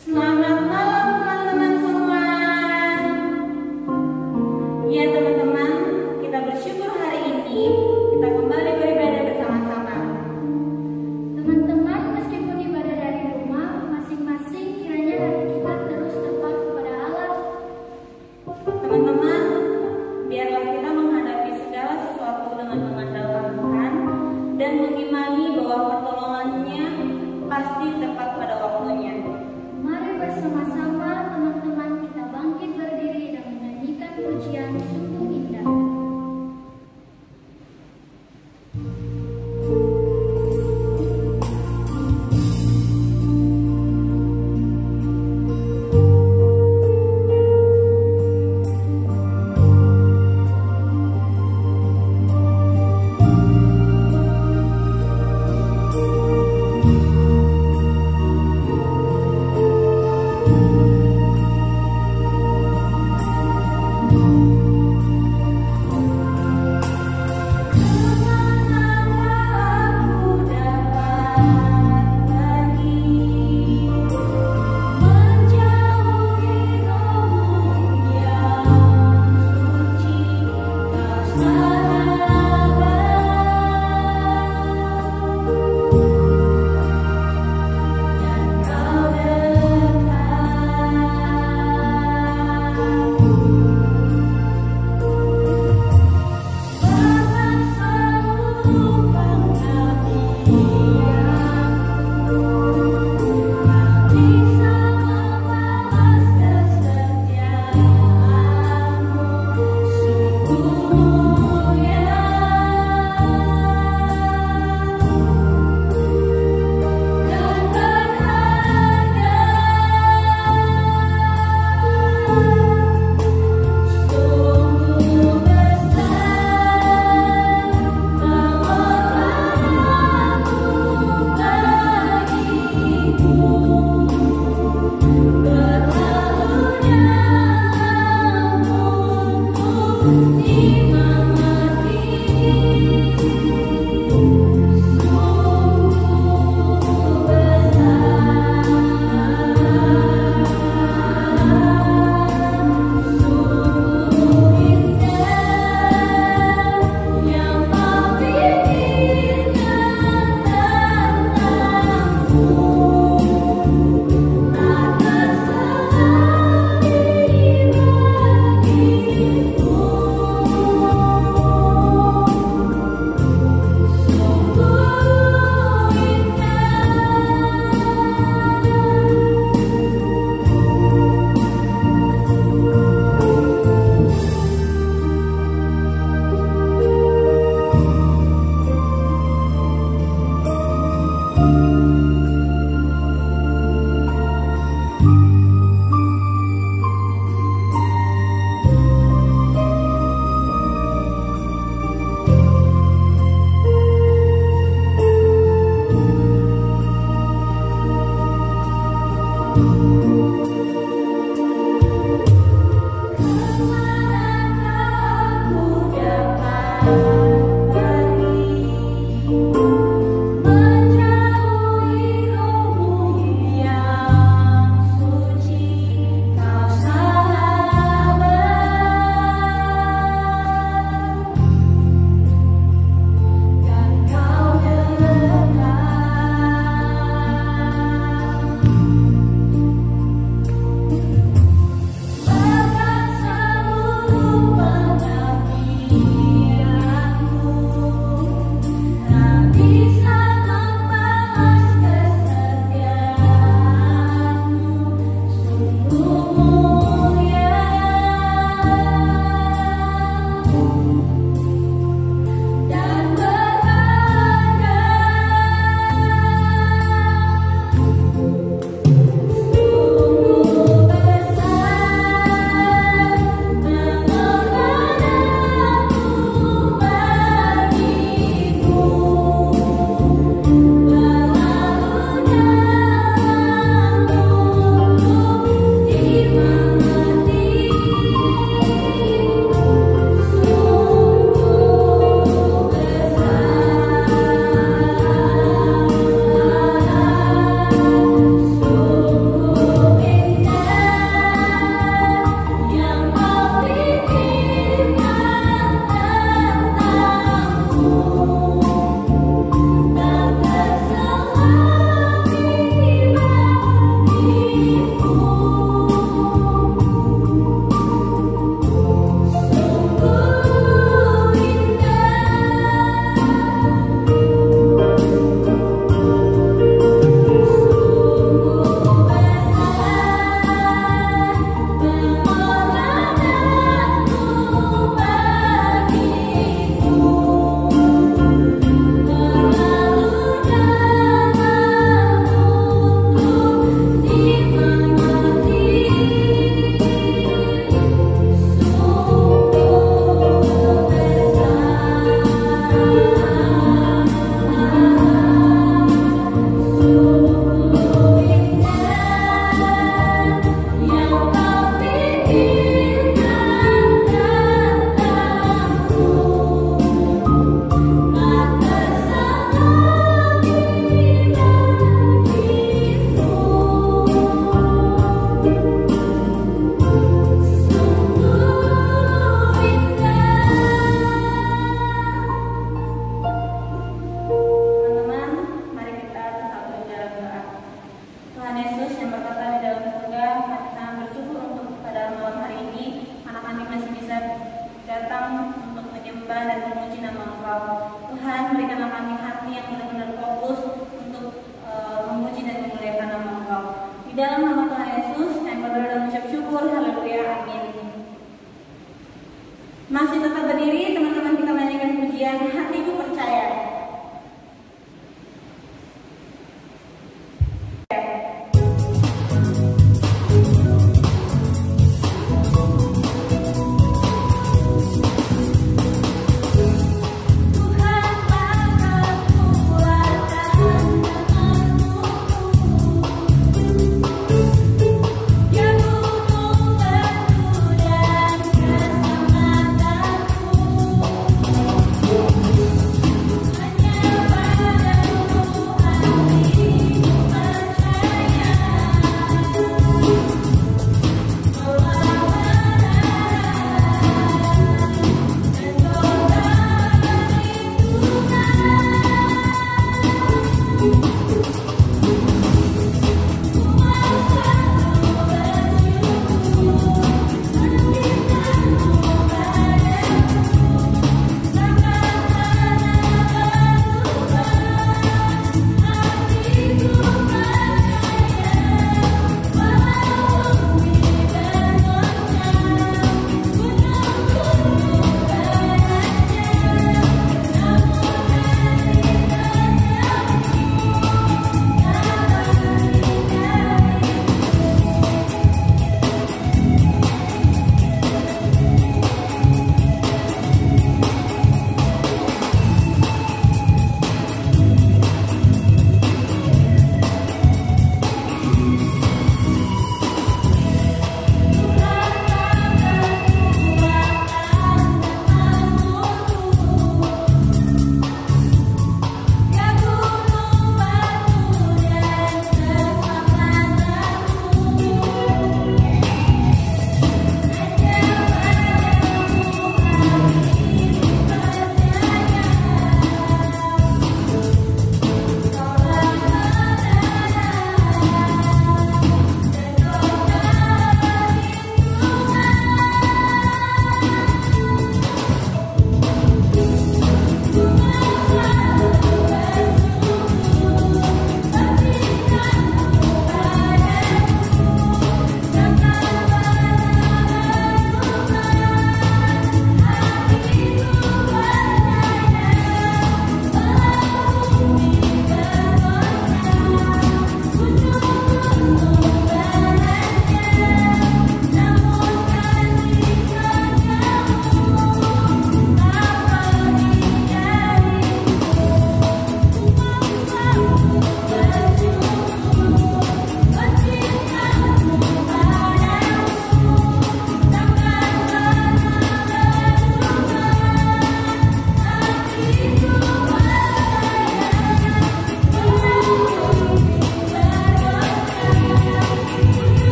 Selamat malam teman-teman semua. Ya teman-teman, kita bersyukur hari ini kita kembali beribadah bersama-sama. Teman-teman, meskipun ibadah dari rumah, masing-masing kiranya hati kita terus tepat kepada Allah. Teman-teman, biarlah kita menghadapi segala sesuatu dengan mengandalkan Tuhan dan mengimani bahwa pertolongannya pasti tepat pada waktunya. Mari bersama-sama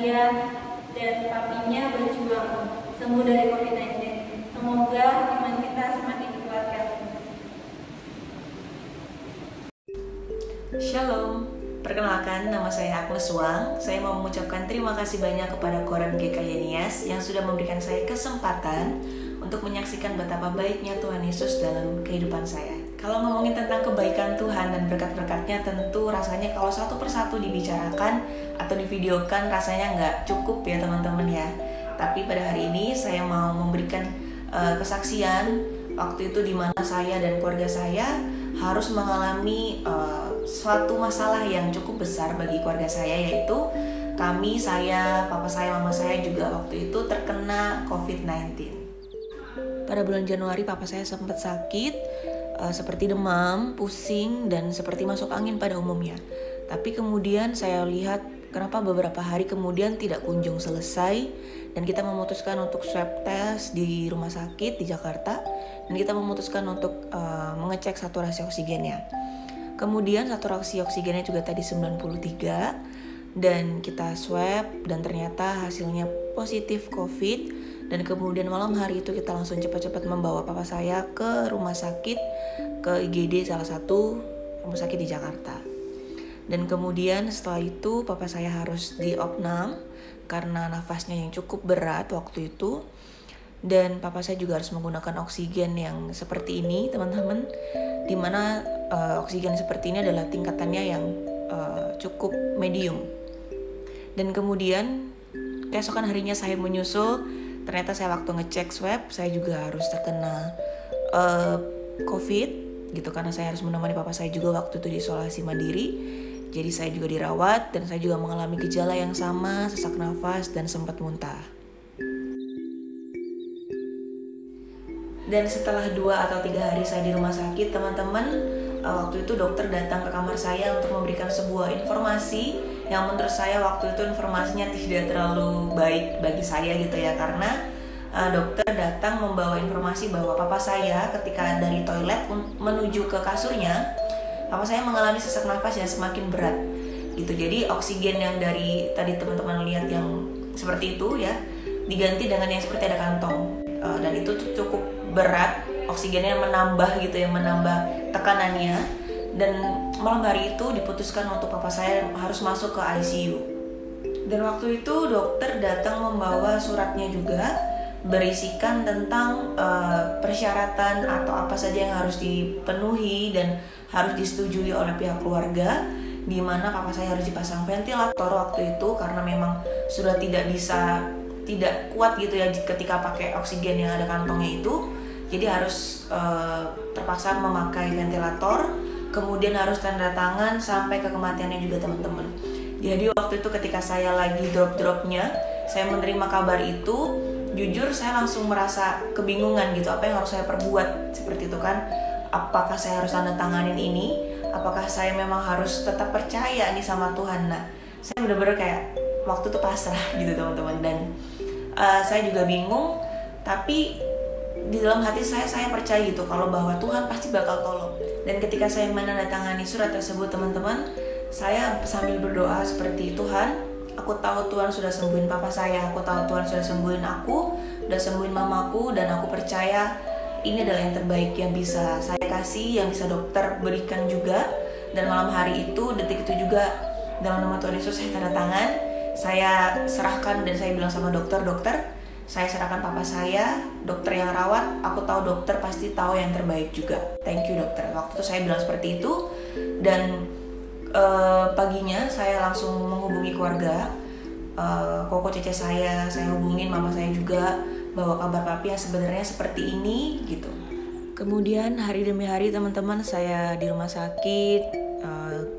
dia dan papinya berjuang sembuh dari COVID-19. Semoga iman kita semakin dikuatkan. Shalom, perkenalkan nama saya Agnes Wang. Saya mau mengucapkan terima kasih banyak kepada Koran GKY Nias yang sudah memberikan saya kesempatan untuk menyaksikan betapa baiknya Tuhan Yesus dalam kehidupan saya. Kalau ngomongin tentang kebaikan Tuhan dan berkat-berkatnya, tentu rasanya kalau satu persatu dibicarakan atau divideokan rasanya nggak cukup ya teman-teman ya. Tapi pada hari ini saya mau memberikan kesaksian waktu itu di mana saya dan keluarga saya harus mengalami suatu masalah yang cukup besar bagi keluarga saya, yaitu saya, papa saya, mama saya juga waktu itu terkena COVID-19. Pada bulan Januari papa saya sempat sakit, seperti demam, pusing, dan seperti masuk angin pada umumnya. Tapi kemudian saya lihat kenapa beberapa hari kemudian tidak kunjung selesai, dan kita memutuskan untuk swab test di rumah sakit di Jakarta, dan kita memutuskan untuk mengecek saturasi oksigennya. Kemudian saturasi oksigennya juga tadi 93, dan kita swab dan ternyata hasilnya positif COVID. Dan kemudian malam hari itu kita langsung cepat-cepat membawa papa saya ke rumah sakit, ke IGD salah satu rumah sakit di Jakarta. Dan kemudian setelah itu papa saya harus diopnam karena nafasnya yang cukup berat waktu itu. Dan papa saya juga harus menggunakan oksigen yang seperti ini teman-teman, dimana oksigen seperti ini adalah tingkatannya yang cukup medium. Dan kemudian keesokan harinya saya menyusul. Ternyata saya waktu ngecek swab, saya juga harus terkena COVID gitu, karena saya harus menemani papa saya juga waktu itu di isolasi mandiri. Jadi saya juga dirawat dan saya juga mengalami gejala yang sama, sesak nafas dan sempat muntah. Dan setelah 2 atau 3 hari saya di rumah sakit, teman-teman, waktu itu dokter datang ke kamar saya untuk memberikan sebuah informasi yang menurut saya waktu itu informasinya tidak terlalu baik bagi saya gitu ya, karena dokter datang membawa informasi bahwa papa saya ketika dari toilet menuju ke kasurnya, papa saya mengalami sesak nafas yang semakin berat gitu. Jadi oksigen yang dari tadi teman-teman lihat yang seperti itu ya, diganti dengan yang seperti ada kantong, dan itu cukup berat, oksigennya menambah gitu ya, menambah tekanannya. Dan malam hari itu diputuskan untuk papa saya harus masuk ke ICU. Dan waktu itu dokter datang membawa suratnya juga, berisikan tentang persyaratan atau apa saja yang harus dipenuhi dan harus disetujui oleh pihak keluarga, di mana papa saya harus dipasang ventilator waktu itu karena memang sudah tidak kuat gitu ya ketika pakai oksigen yang ada kantongnya itu. Jadi harus terpaksa memakai ventilator, kemudian harus tanda tangan sampai ke kematiannya juga teman-teman. Jadi waktu itu ketika saya lagi drop-dropnya, saya menerima kabar itu, jujur saya langsung merasa kebingungan gitu, apa yang harus saya perbuat seperti itu kan. Apakah saya harus tanda tanganin ini? Apakah saya memang harus tetap percaya nih sama Tuhan? Nah, saya benar-benar kayak waktu itu pasrah gitu teman-teman. Dan saya juga bingung, tapi di dalam hati saya percaya gitu kalau bahwa Tuhan pasti bakal tolong. Dan ketika saya menandatangani surat tersebut teman-teman, saya sambil berdoa seperti, Tuhan, aku tahu Tuhan sudah sembuhin papa saya, aku tahu Tuhan sudah sembuhin aku, sudah sembuhin mamaku, dan aku percaya ini adalah yang terbaik yang bisa saya kasih, yang bisa dokter berikan juga. Dan malam hari itu, detik itu juga, dalam nama Tuhan Yesus saya tanda tangan, saya serahkan dan saya bilang sama dokter, saya serahkan papa saya, dokter yang rawat, aku tahu dokter pasti tahu yang terbaik juga. Thank you dokter. Waktu itu saya bilang seperti itu. Dan paginya saya langsung menghubungi keluarga, koko cece saya hubungin mama saya juga, bawa kabar papi yang sebenarnya seperti ini gitu. Kemudian hari demi hari teman-teman saya di rumah sakit,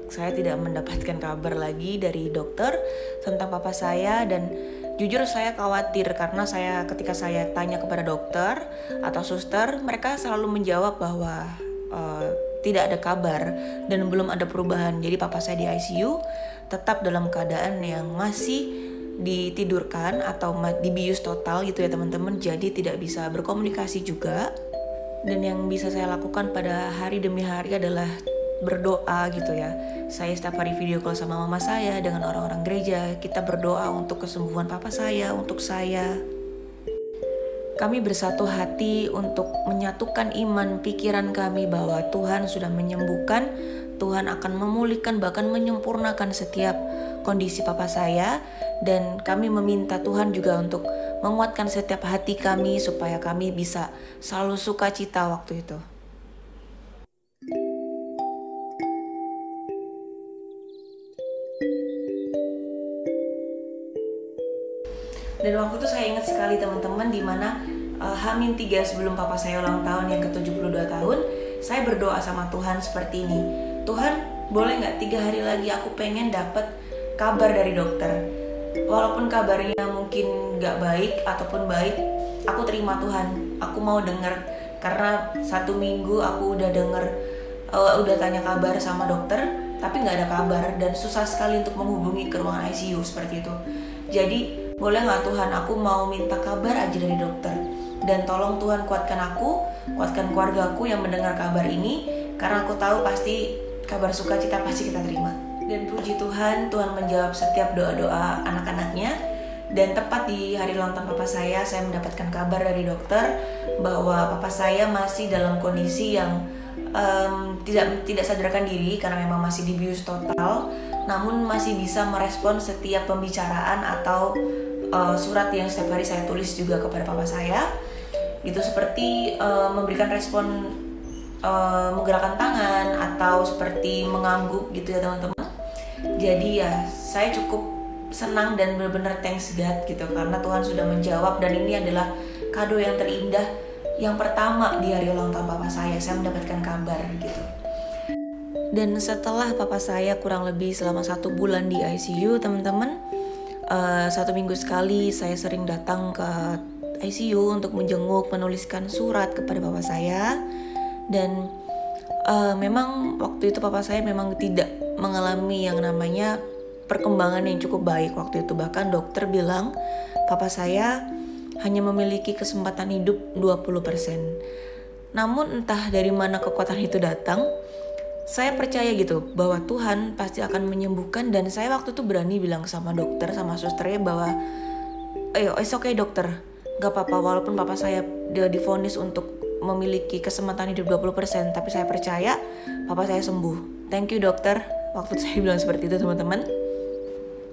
saya tidak mendapatkan kabar lagi dari dokter tentang papa saya. Dan jujur saya khawatir karena ketika saya tanya kepada dokter atau suster, mereka selalu menjawab bahwa tidak ada kabar dan belum ada perubahan. Jadi papa saya di ICU tetap dalam keadaan yang masih ditidurkan atau dibius total gitu ya teman-teman. Jadi tidak bisa berkomunikasi juga. Dan yang bisa saya lakukan pada hari demi hari adalah berdoa gitu ya. Saya setiap hari video call sama mama saya dengan orang-orang gereja. Kita berdoa untuk kesembuhan papa saya, untuk saya. Kami bersatu hati untuk menyatukan iman pikiran kami bahwa Tuhan sudah menyembuhkan, Tuhan akan memulihkan bahkan menyempurnakan setiap kondisi papa saya. Dan kami meminta Tuhan juga untuk menguatkan setiap hati kami supaya kami bisa selalu sukacita waktu itu. Dan waktu itu saya ingat sekali teman-teman, di mana H-3 sebelum papa saya ulang tahun yang ke-72 tahun, saya berdoa sama Tuhan seperti ini. Tuhan, boleh nggak 3 hari lagi aku pengen dapat kabar dari dokter. Walaupun kabarnya mungkin nggak baik ataupun baik, aku terima Tuhan. Aku mau dengar, karena 1 minggu aku udah dengar, udah tanya kabar sama dokter, tapi nggak ada kabar dan susah sekali untuk menghubungi ke ruangan ICU seperti itu. Jadi boleh nggak Tuhan, aku mau minta kabar aja dari dokter. Dan tolong Tuhan kuatkan aku, kuatkan keluarga aku yang mendengar kabar ini, karena aku tahu pasti kabar sukacita pasti kita terima. Dan puji Tuhan, Tuhan menjawab setiap doa-doa anak-anaknya. Dan tepat di hari ulang tahun papa saya mendapatkan kabar dari dokter bahwa papa saya masih dalam kondisi yang tidak sadarkan diri karena memang masih dibius total, namun masih bisa merespon setiap pembicaraan atau surat yang setiap hari saya tulis juga kepada papa saya. Itu seperti memberikan respon, menggerakkan tangan atau seperti mengangguk gitu ya teman-teman. Jadi ya saya cukup senang dan benar-benar thanks God gitu, karena Tuhan sudah menjawab. Dan ini adalah kado yang terindah yang pertama di hari ulang tahun papa saya mendapatkan kabar gitu. Dan setelah papa saya kurang lebih selama 1 bulan di ICU teman-teman, 1 minggu sekali saya sering datang ke ICU untuk menjenguk, menuliskan surat kepada papa saya. Dan memang waktu itu papa saya memang tidak mengalami yang namanya perkembangan yang cukup baik waktu itu. Bahkan dokter bilang papa saya hanya memiliki kesempatan hidup 20%. Namun entah dari mana kekuatan itu datang, saya percaya gitu bahwa Tuhan pasti akan menyembuhkan. Dan saya waktu itu berani bilang sama dokter, sama susternya bahwa it's okay dokter, gak apa-apa walaupun papa saya divonis untuk memiliki kesempatan hidup 20%, tapi saya percaya papa saya sembuh. Thank you dokter. Waktu itu saya bilang seperti itu teman-teman.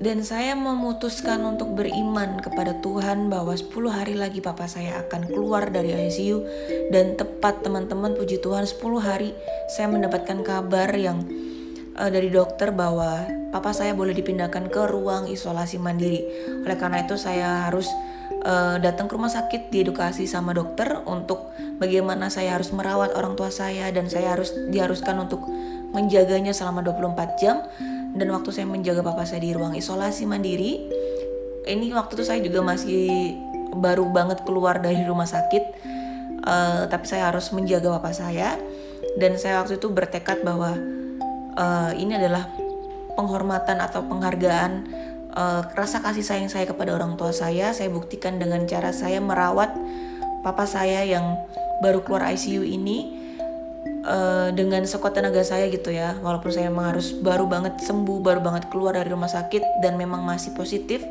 Dan saya memutuskan untuk beriman kepada Tuhan bahwa 10 hari lagi papa saya akan keluar dari ICU. Dan tepat teman-teman, puji Tuhan, 10 hari saya mendapatkan kabar yang dari dokter bahwa papa saya boleh dipindahkan ke ruang isolasi mandiri. Oleh karena itu saya harus datang ke rumah sakit, diedukasi sama dokter untuk bagaimana saya harus merawat orang tua saya. Dan saya diharuskan untuk menjaganya selama 24 jam. Dan waktu saya menjaga papa saya di ruang isolasi mandiri, ini waktu itu saya juga masih baru banget keluar dari rumah sakit, tapi saya harus menjaga papa saya. Dan saya waktu itu bertekad bahwa ini adalah penghormatan atau penghargaan, rasa kasih sayang saya kepada orang tua saya. Saya buktikan dengan cara saya merawat papa saya yang baru keluar ICU ini dengan sekuat tenaga saya gitu ya. Walaupun saya memang harus baru banget sembuh, baru banget keluar dari rumah sakit dan memang masih positif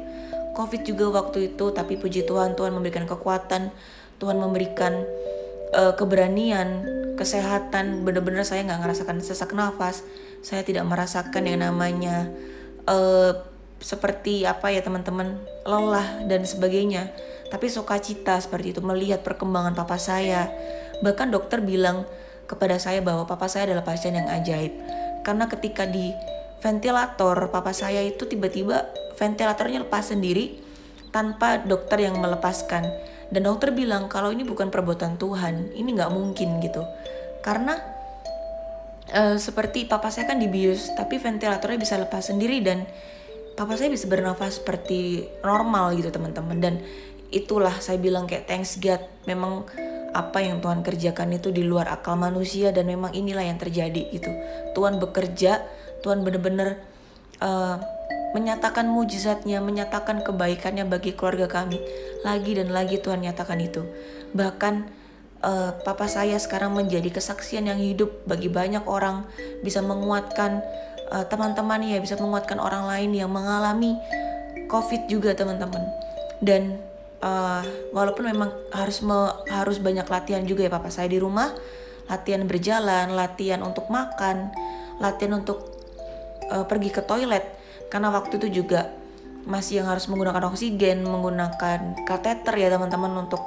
COVID juga waktu itu, tapi puji Tuhan, Tuhan memberikan kekuatan, Tuhan memberikan keberanian, kesehatan. Benar-benar saya nggak ngerasakan sesak nafas, saya tidak merasakan yang namanya seperti apa ya teman-teman, lelah dan sebagainya. Tapi sukacita seperti itu melihat perkembangan papa saya. Bahkan dokter bilang kepada saya bahwa papa saya adalah pasien yang ajaib. Karena ketika di ventilator, papa saya itu tiba-tiba ventilatornya lepas sendiri tanpa dokter yang melepaskan. Dan dokter bilang kalau ini bukan perbuatan Tuhan, ini gak mungkin gitu. Karena seperti papa saya kan dibius, tapi ventilatornya bisa lepas sendiri dan papa saya bisa bernafas seperti normal gitu teman-teman. Dan itulah saya bilang kayak thanks God, memang apa yang Tuhan kerjakan itu di luar akal manusia dan memang inilah yang terjadi gitu. Tuhan bekerja, Tuhan benar-benar menyatakan mujizatnya, menyatakan kebaikannya bagi keluarga kami. Lagi dan lagi Tuhan nyatakan itu. Bahkan papa saya sekarang menjadi kesaksian yang hidup bagi banyak orang, bisa menguatkan teman-teman ya, bisa menguatkan orang lain yang mengalami COVID juga teman-teman. Dan walaupun memang harus banyak latihan juga ya Papa saya di rumah, latihan berjalan, latihan untuk makan, latihan untuk pergi ke toilet, karena waktu itu juga masih yang harus menggunakan oksigen, menggunakan kateter ya teman-teman untuk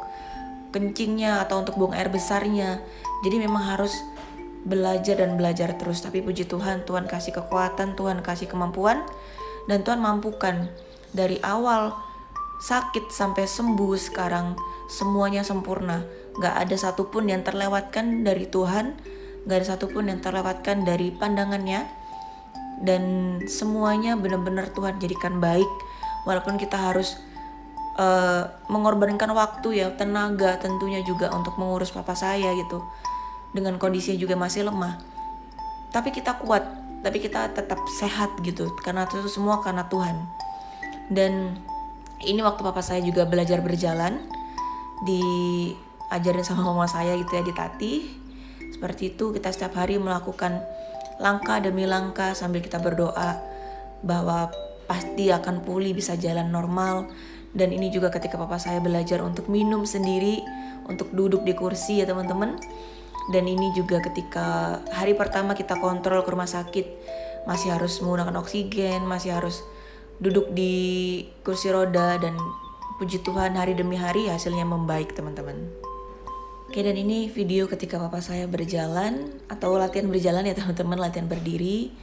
kencingnya atau untuk buang air besarnya. Jadi memang harus belajar dan belajar terus. Tapi puji Tuhan, Tuhan kasih kekuatan, Tuhan kasih kemampuan, dan Tuhan mampukan dari awal sakit sampai sembuh. Sekarang semuanya sempurna, gak ada satupun yang terlewatkan dari Tuhan, gak ada satupun yang terlewatkan dari pandangannya, dan semuanya benar-benar Tuhan jadikan baik. Walaupun kita harus mengorbankan waktu ya, tenaga tentunya juga untuk mengurus papa saya gitu, dengan kondisinya juga masih lemah, tapi kita kuat, tapi kita tetap sehat gitu, karena itu semua karena Tuhan. Dan ini waktu papa saya juga belajar berjalan, diajarin sama mama saya gitu ya, ditatih seperti itu. Kita setiap hari melakukan langkah demi langkah sambil kita berdoa bahwa pasti akan pulih, bisa jalan normal. Dan ini juga ketika papa saya belajar untuk minum sendiri, untuk duduk di kursi ya teman-teman. Dan ini juga ketika hari pertama kita kontrol ke rumah sakit, masih harus menggunakan oksigen, masih harus duduk di kursi roda, dan puji Tuhan hari demi hari hasilnya membaik teman-teman. Oke, dan ini video ketika papa saya berjalan atau latihan berjalan ya teman-teman, latihan berdiri.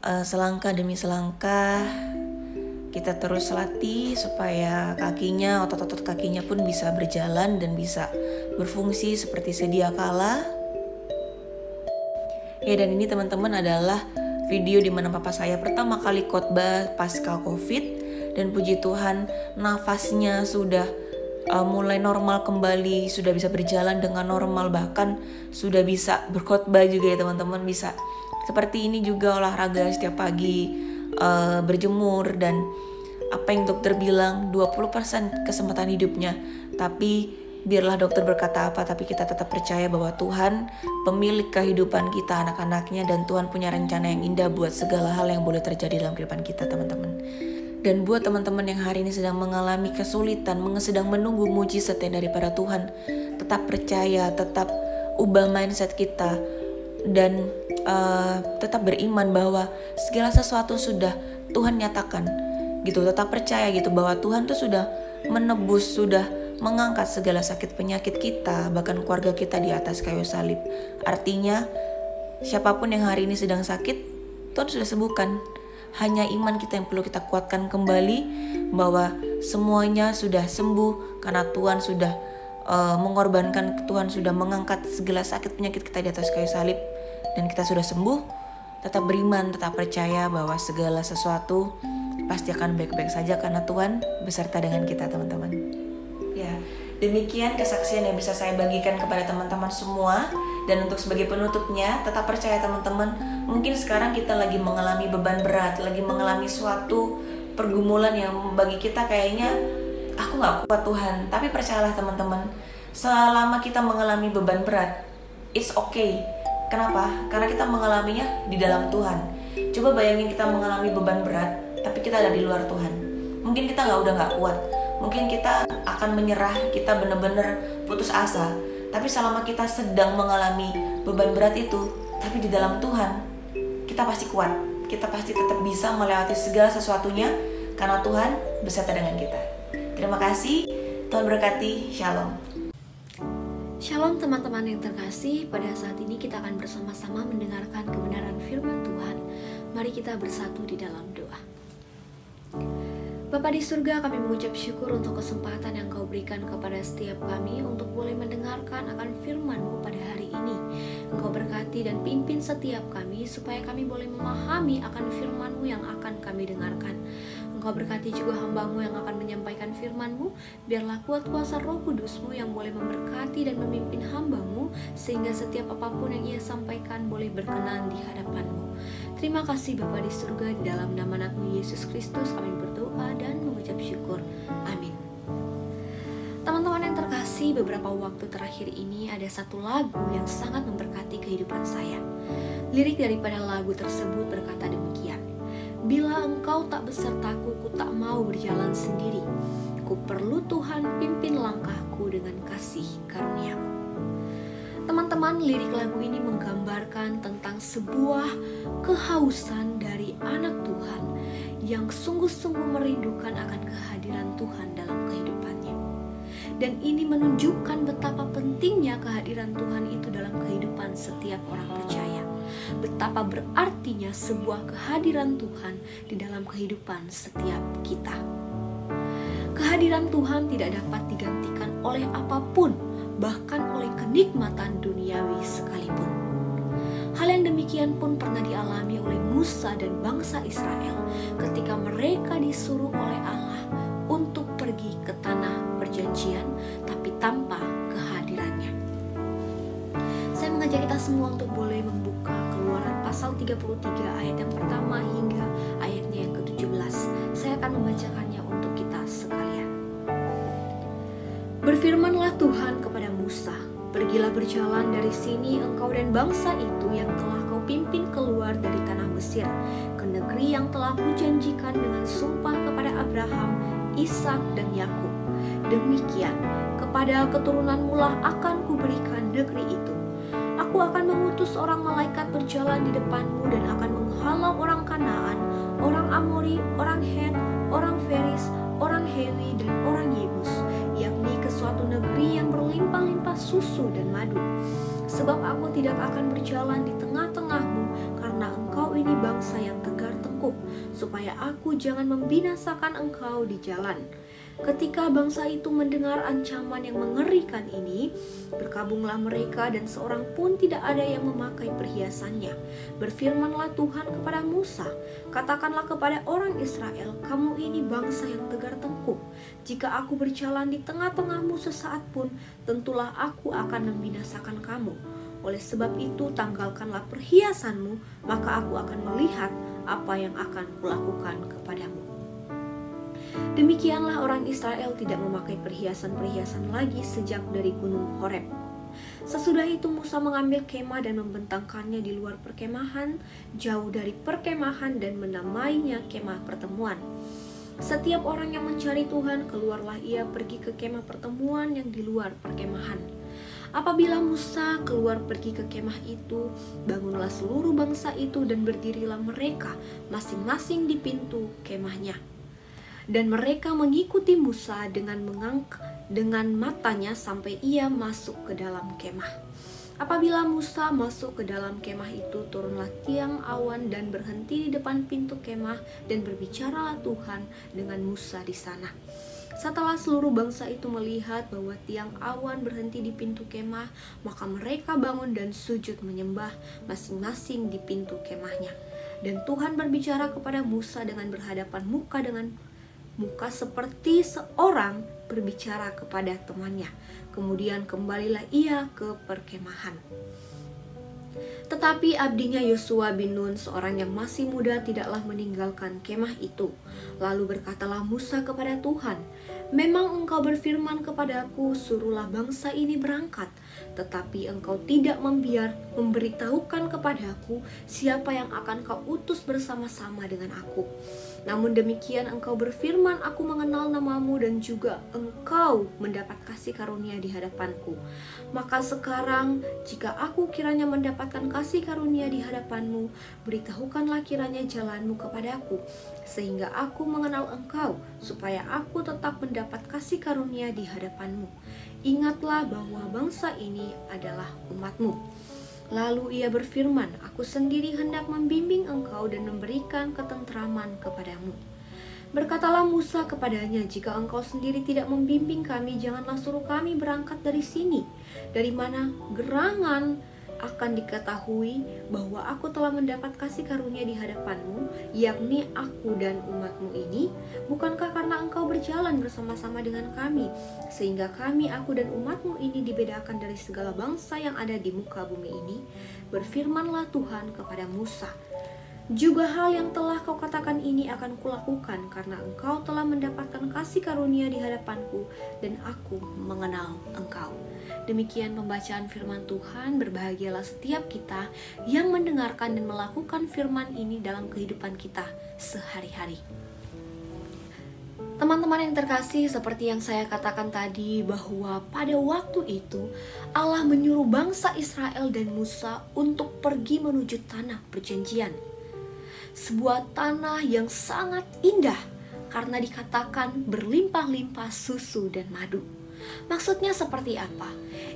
Selangkah demi selangkah kita terus latih supaya kakinya, otot-otot kakinya pun bisa berjalan dan bisa berfungsi seperti sedia kala. Ya, dan ini teman-teman adalah video di mana papa saya pertama kali khotbah pasca COVID, dan puji Tuhan nafasnya sudah mulai normal kembali, sudah bisa berjalan dengan normal, bahkan sudah bisa berkhotbah juga ya teman-teman, bisa seperti ini juga olahraga setiap pagi, berjemur, dan apa yang dokter bilang 20% kesempatan hidupnya, tapi biarlah dokter berkata apa, tapi kita tetap percaya bahwa Tuhan pemilik kehidupan kita, anak-anaknya, dan Tuhan punya rencana yang indah buat segala hal yang boleh terjadi dalam kehidupan kita teman-teman. Dan buat teman-teman yang hari ini sedang mengalami kesulitan, sedang menunggu mujizat daripada Tuhan, tetap percaya, tetap ubah mindset kita, dan tetap beriman bahwa segala sesuatu sudah Tuhan nyatakan gitu. Tetap percaya gitu bahwa Tuhan tuh sudah menebus, sudah mengangkat segala sakit penyakit kita, bahkan keluarga kita di atas kayu salib. Artinya siapapun yang hari ini sedang sakit, Tuhan sudah sembuhkan. Hanya iman kita yang perlu kita kuatkan kembali bahwa semuanya sudah sembuh karena Tuhan sudah mengorbankan, Tuhan sudah mengangkat segala sakit penyakit kita di atas kayu salib, dan kita sudah sembuh. Tetap beriman, tetap percaya bahwa segala sesuatu pasti akan baik-baik saja karena Tuhan beserta dengan kita teman-teman. Ya, demikian kesaksian yang bisa saya bagikan kepada teman-teman semua. Dan untuk sebagai penutupnya, tetap percaya teman-teman, mungkin sekarang kita lagi mengalami beban berat, lagi mengalami suatu pergumulan yang bagi kita kayaknya aku gak kuat Tuhan. Tapi percayalah teman-teman, selama kita mengalami beban berat, it's okay. Kenapa? Karena kita mengalaminya di dalam Tuhan. Coba bayangin kita mengalami beban berat, tapi kita ada di luar Tuhan. Mungkin kita udah gak kuat, mungkin kita akan menyerah, kita benar-benar putus asa. Tapi selama kita sedang mengalami beban berat itu, tapi di dalam Tuhan, kita pasti kuat. Kita pasti tetap bisa melewati segala sesuatunya, karena Tuhan beserta dengan kita. Terima kasih, Tuhan berkati, Shalom. Shalom teman-teman yang terkasih, pada saat ini kita akan bersama-sama mendengarkan kebenaran firman Tuhan. Mari kita bersatu di dalam doa. Bapa di surga, kami mengucap syukur untuk kesempatan yang Kau berikan kepada setiap kami untuk boleh mendengarkan akan firman-Mu pada hari ini. Engkau berkati dan pimpin setiap kami supaya kami boleh memahami akan firman-Mu yang akan kami dengarkan. Engkau berkati juga hamba-Mu yang akan menyampaikan firman-Mu. Biarlah kuat kuasa Roh Kudus-Mu yang boleh memberkati dan memimpin hamba-Mu, sehingga setiap apapun yang Ia sampaikan boleh berkenan di hadapan-Mu. Terima kasih Bapa di surga, di dalam nama anakmu Yesus Kristus kami berdoa dan mengucap syukur. Amin. Teman-teman yang terkasih, kasih, beberapa waktu terakhir ini ada satu lagu yang sangat memberkati kehidupan saya. Lirik daripada lagu tersebut berkata demikian: "Bila engkau tak besertaku, ku tak mau berjalan sendiri. Ku perlu Tuhan pimpin langkahku dengan kasih karunia-Mu." Teman-teman, lirik lagu ini menggambarkan tentang sebuah kehausan dari anak Tuhan yang sungguh-sungguh merindukan akan kehadiran Tuhan dalam kehidupannya. Dan ini menunjukkan betapa pentingnya kehadiran Tuhan itu dalam kehidupan setiap orang percaya. Betapa berartinya sebuah kehadiran Tuhan di dalam kehidupan setiap kita. Kehadiran Tuhan tidak dapat digantikan oleh apapun, bahkan oleh kenikmatan duniawi sekalipun. Hal yang demikian pun pernah dialami oleh Musa dan bangsa Israel ketika mereka disuruh oleh Allah untuk pergi ke tanah perjanjian, tapi tanpa kehadirannya. Saya mengajak kita semua untuk boleh membuka Keluaran pasal 33 ayat yang pertama hingga ayatnya yang ke-17. Saya akan membacakannya untuk kita sekalian. Berfirmanlah Tuhan kepada Musa, "Pergilah berjalan dari sini engkau dan bangsa itu yang telah kau pimpin keluar dari tanah Mesir, ke negeri yang telah kujanjikan dengan sumpah kepada Abraham, Ishak dan Yakub. Demikian, kepada keturunanmu lah akan kuberikan negeri itu. Aku akan mengutus orang malaikat berjalan di depanmu dan akan menghalau orang Kanaan, orang Amori, orang Het, orang Feris, orang Hewi dan orang Yebus, yakni ke suatu negeri yang berlimpah-limpah susu dan madu. Sebab aku tidak akan berjalan di tengah-tengahmu, karena engkau ini bangsa yang tegar tengkuk, supaya aku jangan membinasakan engkau di jalan." Ketika bangsa itu mendengar ancaman yang mengerikan ini, berkabunglah mereka dan seorang pun tidak ada yang memakai perhiasannya. Berfirmanlah Tuhan kepada Musa, "Katakanlah kepada orang Israel, kamu ini bangsa yang tegar tengkuk. Jika aku berjalan di tengah-tengahmu sesaat pun, tentulah aku akan membinasakan kamu. Oleh sebab itu tanggalkanlah perhiasanmu, maka aku akan melihat apa yang akan kulakukan kepadamu." Demikianlah orang Israel tidak memakai perhiasan-perhiasan lagi sejak dari gunung Horeb. Sesudah itu Musa mengambil kemah dan membentangkannya di luar perkemahan, jauh dari perkemahan, dan menamainya kemah pertemuan. Setiap orang yang mencari Tuhan, keluarlah ia pergi ke kemah pertemuan yang di luar perkemahan. Apabila Musa keluar pergi ke kemah itu, bangunlah seluruh bangsa itu dan berdirilah mereka masing-masing di pintu kemahnya. Dan mereka mengikuti Musa dengan matanya sampai ia masuk ke dalam kemah. Apabila Musa masuk ke dalam kemah itu, turunlah tiang awan dan berhenti di depan pintu kemah, dan berbicaralah Tuhan dengan Musa di sana. Setelah seluruh bangsa itu melihat bahwa tiang awan berhenti di pintu kemah, maka mereka bangun dan sujud menyembah masing-masing di pintu kemahnya. Dan Tuhan berbicara kepada Musa dengan berhadapan muka dengan muka seperti seorang berbicara kepada temannya. Kemudian kembalilah ia ke perkemahan. Tetapi abdinya Yosua bin Nun, seorang yang masih muda, tidaklah meninggalkan kemah itu. Lalu berkatalah Musa kepada Tuhan, "Memang engkau berfirman kepadaku, suruhlah bangsa ini berangkat. Tetapi engkau tidak memberitahukan kepadaku siapa yang akan kau utus bersama-sama dengan aku. Namun demikian engkau berfirman, aku mengenal namamu dan juga engkau mendapat kasih karunia di hadapanku. Maka sekarang jika aku kiranya mendapatkan kasih karunia di hadapanmu, beritahukanlah kiranya jalanmu kepadaku, sehingga aku mengenal engkau, supaya aku tetap mendapat kasih karunia di hadapanmu. Ingatlah bahwa bangsa ini adalah umatmu." Lalu ia berfirman, "Aku sendiri hendak membimbing engkau dan memberikan ketentraman kepadamu." Berkatalah Musa kepadanya, "Jika engkau sendiri tidak membimbing kami, janganlah suruh kami berangkat dari sini. Dari mana gerangan akan diketahui bahwa aku telah mendapat kasih karunia di hadapanmu, yakni aku dan umatmu ini? Bukankah karena engkau berjalan bersama-sama dengan kami, sehingga kami, aku dan umatmu ini dibedakan dari segala bangsa yang ada di muka bumi ini?" Berfirmanlah Tuhan kepada Musa, Juga hal yang telah kau katakan ini akan kulakukan, karena engkau telah mendapatkan kasih karunia di hadapanku dan aku mengenal engkau. Demikian pembacaan firman Tuhan. Berbahagialah setiap kita yang mendengarkan dan melakukan firman ini dalam kehidupan kita sehari-hari. Teman-teman yang terkasih, seperti yang saya katakan tadi, bahwa pada waktu itu Allah menyuruh bangsa Israel dan Musa untuk pergi menuju tanah perjanjian. Sebuah tanah yang sangat indah karena dikatakan berlimpah-limpah susu dan madu. Maksudnya seperti apa?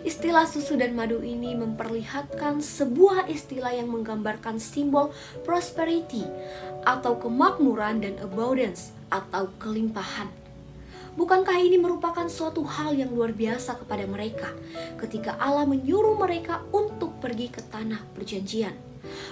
Istilah susu dan madu ini memperlihatkan sebuah istilah yang menggambarkan simbol prosperity atau kemakmuran dan abundance atau kelimpahan. Bukankah ini merupakan suatu hal yang luar biasa kepada mereka ketika Allah menyuruh mereka untuk pergi ke tanah perjanjian?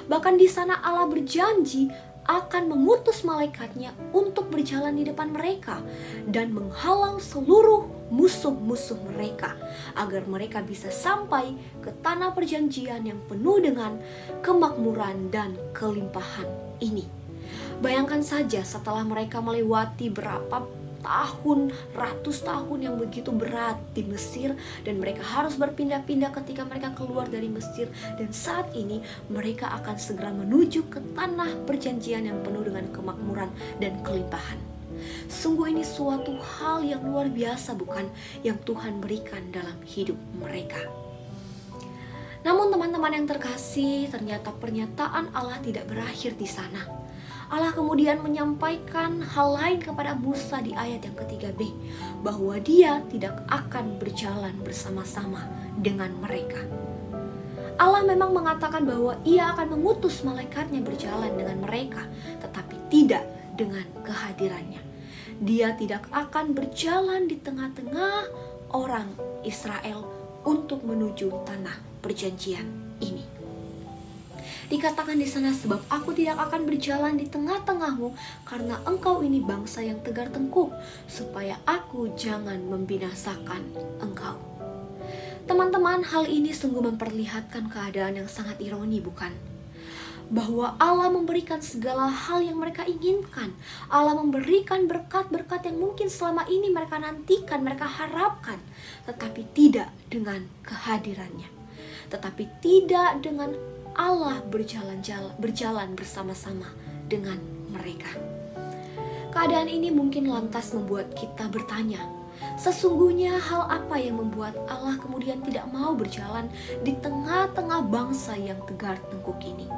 Bahkan di sana Allah berjanji akan mengutus malaikatnya untuk berjalan di depan mereka dan menghalau seluruh musuh-musuh mereka agar mereka bisa sampai ke tanah perjanjian yang penuh dengan kemakmuran dan kelimpahan ini. Bayangkan saja setelah mereka melewati berapa tahun, ratus tahun yang begitu berat di Mesir, dan mereka harus berpindah-pindah ketika mereka keluar dari Mesir, dan saat ini mereka akan segera menuju ke tanah perjanjian yang penuh dengan kemakmuran dan kelimpahan. Sungguh ini suatu hal yang luar biasa, bukan, yang Tuhan berikan dalam hidup mereka. Namun teman-teman yang terkasih, ternyata pernyataan Allah tidak berakhir di sana. Allah kemudian menyampaikan hal lain kepada Musa di ayat yang ketiga-B, bahwa Dia tidak akan berjalan bersama-sama dengan mereka. Allah memang mengatakan bahwa Ia akan mengutus malaikatnya berjalan dengan mereka, tetapi tidak dengan kehadirannya. Dia tidak akan berjalan di tengah-tengah orang Israel untuk menuju tanah perjanjian ini. Dikatakan di sana, sebab aku tidak akan berjalan di tengah-tengahmu karena engkau ini bangsa yang tegar tengkuk, supaya aku jangan membinasakan engkau. Teman-teman, hal ini sungguh memperlihatkan keadaan yang sangat ironi, bukan? Bahwa Allah memberikan segala hal yang mereka inginkan. Allah memberikan berkat-berkat yang mungkin selama ini mereka nantikan, mereka harapkan, tetapi tidak dengan kehadirannya, tetapi tidak dengan Allah berjalan bersama-sama dengan mereka. Keadaan ini mungkin lantas membuat kita bertanya, sesungguhnya hal apa yang membuat Allah kemudian tidak mau berjalan di tengah-tengah bangsa yang tegar tengkuk ini?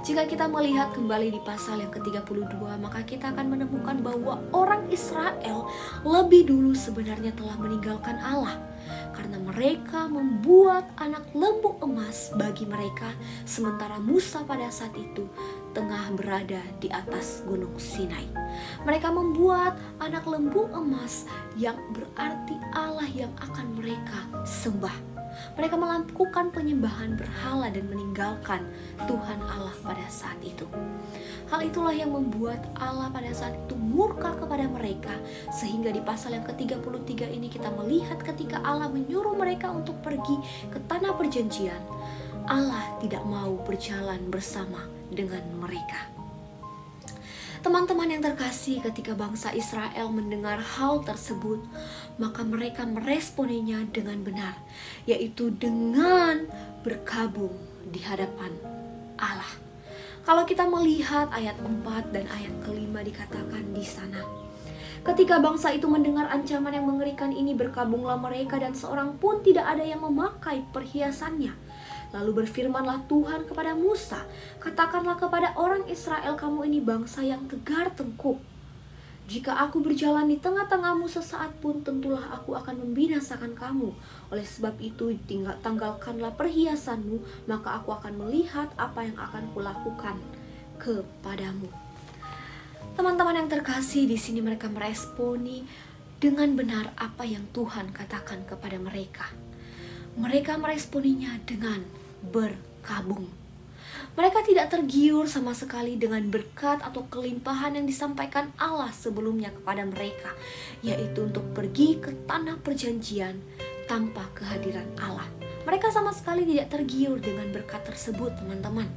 Jika kita melihat kembali di pasal yang ke-32, maka kita akan menemukan bahwa orang Israel lebih dulu sebenarnya telah meninggalkan Allah, karena mereka membuat anak lembu emas bagi mereka, sementara Musa pada saat itu tengah berada di atas gunung Sinai. Mereka membuat anak lembu emas yang berarti Allah yang akan mereka sembah. Mereka melakukan penyembahan berhala dan meninggalkan Tuhan Allah pada saat itu. Hal itulah yang membuat Allah pada saat itu murka kepada mereka, sehingga di pasal yang ke-33 ini kita melihat ketika Allah menyuruh mereka untuk pergi ke tanah perjanjian, Allah tidak mau berjalan bersama dengan mereka. Teman-teman yang terkasih, ketika bangsa Israel mendengar hal tersebut, maka mereka meresponinya dengan benar, yaitu dengan berkabung di hadapan Allah. Kalau kita melihat ayat 4 dan ayat ke-5 dikatakan di sana, ketika bangsa itu mendengar ancaman yang mengerikan ini, berkabunglah mereka dan seorang pun tidak ada yang memakai perhiasannya. Lalu berfirmanlah Tuhan kepada Musa, katakanlah kepada orang Israel, kamu ini bangsa yang tegar tengkuk. Jika aku berjalan di tengah-tengahmu sesaat pun, tentulah aku akan membinasakan kamu. Oleh sebab itu, tanggalkanlah perhiasanmu, maka aku akan melihat apa yang akan kulakukan kepadamu. Teman-teman yang terkasih, di sini mereka meresponi dengan benar apa yang Tuhan katakan kepada mereka. Mereka meresponinya dengan berkabung. Mereka tidak tergiur sama sekali dengan berkat atau kelimpahan yang disampaikan Allah sebelumnya kepada mereka, yaitu untuk pergi ke tanah perjanjian tanpa kehadiran Allah. Mereka sama sekali tidak tergiur dengan berkat tersebut, teman-teman.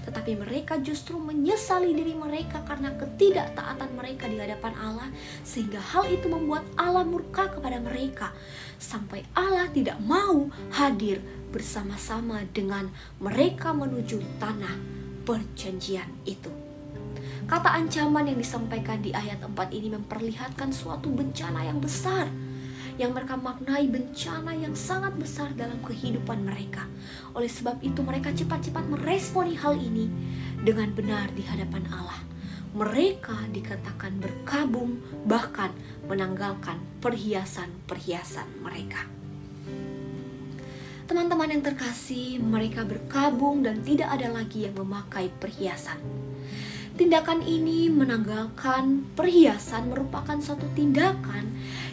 Tetapi mereka justru menyesali diri mereka karena ketidaktaatan mereka di hadapan Allah, sehingga hal itu membuat Allah murka kepada mereka, sampai Allah tidak mau hadir bersama-sama dengan mereka menuju tanah perjanjian itu. Kata ancaman yang disampaikan di ayat 4 ini memperlihatkan suatu bencana yang besar, yang mereka maknai bencana yang sangat besar dalam kehidupan mereka. Oleh sebab itu mereka cepat-cepat meresponi hal ini dengan benar di hadapan Allah. Mereka dikatakan berkabung, bahkan menanggalkan perhiasan-perhiasan mereka. Teman-teman yang terkasih, mereka berkabung dan tidak ada lagi yang memakai perhiasan. Tindakan ini menanggalkan perhiasan merupakan suatu tindakan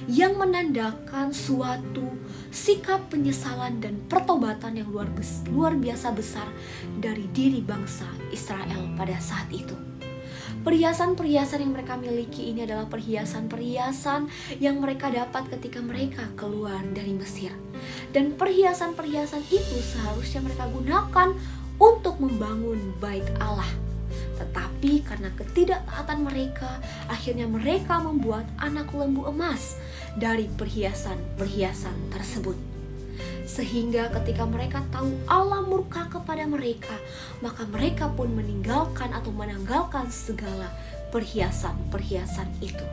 yang menandakan suatu sikap penyesalan dan pertobatan yang luar biasa besar dari diri bangsa Israel pada saat itu. Perhiasan-perhiasan yang mereka miliki ini adalah perhiasan-perhiasan yang mereka dapat ketika mereka keluar dari Mesir. Dan perhiasan-perhiasan itu seharusnya mereka gunakan untuk membangun bait Allah. Tetapi karena ketidaktaatan mereka, akhirnya mereka membuat anak lembu emas dari perhiasan-perhiasan tersebut. Sehingga ketika mereka tahu Allah murka kepada mereka, maka mereka pun meninggalkan atau menanggalkan segala perhiasan-perhiasan itu.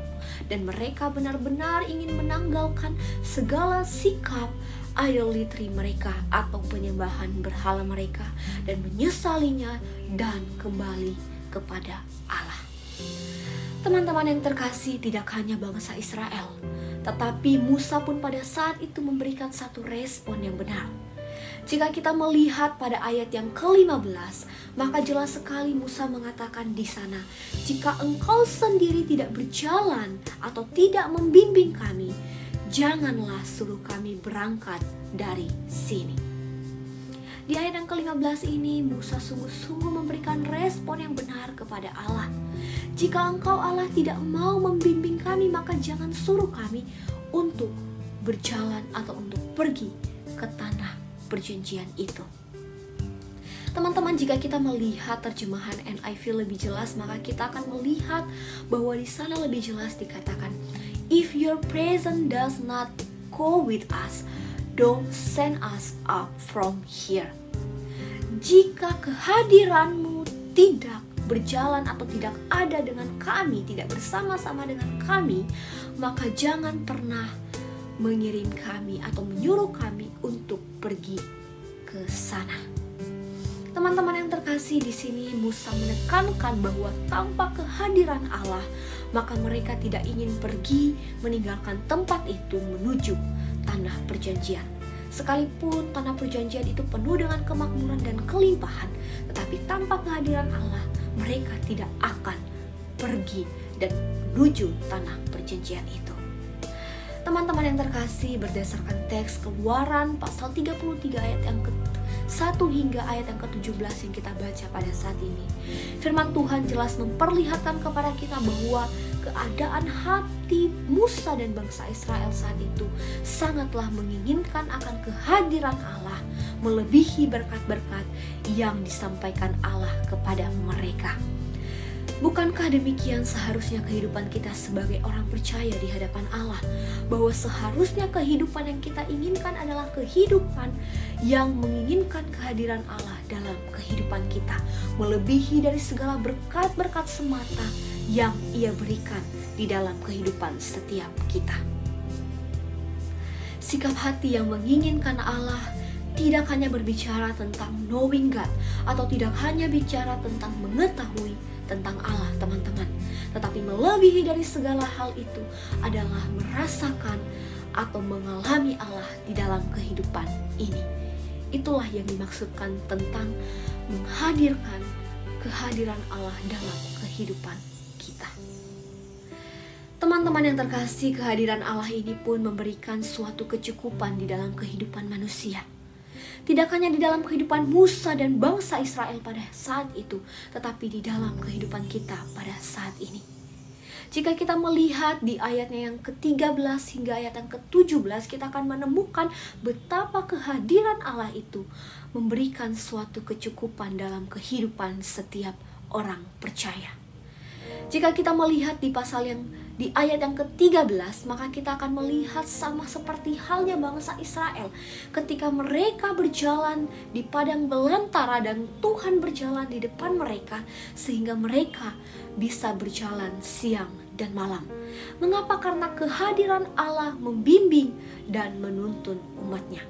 Dan mereka benar-benar ingin menanggalkan segala sikap idolatry mereka atau penyembahan berhala mereka dan menyesalinya dan kembali kepada Allah. Teman-teman yang terkasih, tidak hanya bangsa Israel, tetapi Musa pun pada saat itu memberikan satu respon yang benar. Jika kita melihat pada ayat yang ke-15, maka jelas sekali Musa mengatakan di sana, jika engkau sendiri tidak berjalan atau tidak membimbing kami, janganlah suruh kami berangkat dari sini. Di ayat yang ke-15 ini, Musa sungguh-sungguh memberikan respon yang benar kepada Allah. Jika engkau Allah tidak mau membimbing kami, maka jangan suruh kami untuk berjalan atau untuk pergi ke tanah perjanjian itu. Teman-teman, jika kita melihat terjemahan NIV lebih jelas, maka kita akan melihat bahwa di sana lebih jelas dikatakan, if your presence does not go with us, don't send us up from here. Jika kehadiranmu tidak berjalan atau tidak ada dengan kami, tidak bersama-sama dengan kami, maka jangan pernah mengirim kami atau menyuruh kami untuk pergi ke sana. Teman-teman yang terkasih, di sini Musa menekankan bahwa tanpa kehadiran Allah, maka mereka tidak ingin pergi meninggalkan tempat itu menuju tanah perjanjian. Sekalipun tanah perjanjian itu penuh dengan kemakmuran dan kelimpahan, tetapi tanpa kehadiran Allah, mereka tidak akan pergi dan menuju tanah perjanjian itu. Teman-teman yang terkasih, berdasarkan teks Keluaran pasal 33 ayat yang ke-1 hingga ayat yang ke-17 yang kita baca pada saat ini, firman Tuhan jelas memperlihatkan kepada kita bahwa keadaan hati Musa dan bangsa Israel saat itu sangatlah menginginkan akan kehadiran Allah, melebihi berkat-berkat yang disampaikan Allah kepada mereka. Bukankah demikian seharusnya kehidupan kita sebagai orang percaya di hadapan Allah? Bahwa seharusnya kehidupan yang kita inginkan adalah kehidupan yang menginginkan kehadiran Allah dalam kehidupan kita, melebihi dari segala berkat-berkat semata yang Ia berikan di dalam kehidupan setiap kita. Sikap hati yang menginginkan Allah tidak hanya berbicara tentang knowing God, atau tidak hanya bicara tentang mengetahui tentang Allah, teman-teman, tetapi melebihi dari segala hal itu adalah merasakan atau mengalami Allah di dalam kehidupan ini. Itulah yang dimaksudkan tentang menghadirkan kehadiran Allah dalam kehidupan kita. Teman-teman yang terkasih, kehadiran Allah ini pun memberikan suatu kecukupan di dalam kehidupan manusia. Tidak hanya di dalam kehidupan Musa dan bangsa Israel pada saat itu, tetapi di dalam kehidupan kita pada saat ini. Jika kita melihat di ayatnya yang ke-13 hingga ayat yang ke-17, kita akan menemukan betapa kehadiran Allah itu memberikan suatu kecukupan dalam kehidupan setiap orang percaya. Jika kita melihat di ayat yang ke-13, maka kita akan melihat sama seperti halnya bangsa Israel ketika mereka berjalan di padang belantara dan Tuhan berjalan di depan mereka sehingga mereka bisa berjalan siang dan malam. Mengapa? Karena kehadiran Allah membimbing dan menuntun umatnya.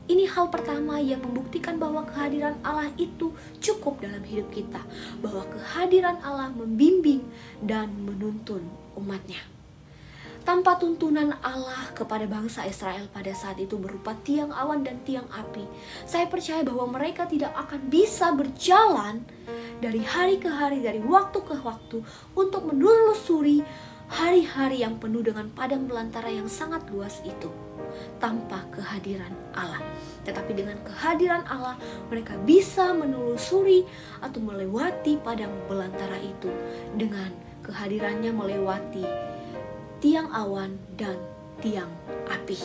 Ini hal pertama yang membuktikan bahwa kehadiran Allah itu cukup dalam hidup kita, bahwa kehadiran Allah membimbing dan menuntun umatnya. Tanpa tuntunan Allah kepada bangsa Israel pada saat itu berupa tiang awan dan tiang api, saya percaya bahwa mereka tidak akan bisa berjalan dari hari ke hari, dari waktu ke waktu untuk menelusuri hari-hari yang penuh dengan padang belantara yang sangat luas itu tanpa kehadiran Allah. Tetapi dengan kehadiran Allah mereka bisa menelusuri atau melewati padang belantara itu dengan kehadirannya melewati tiang awan dan tiang api.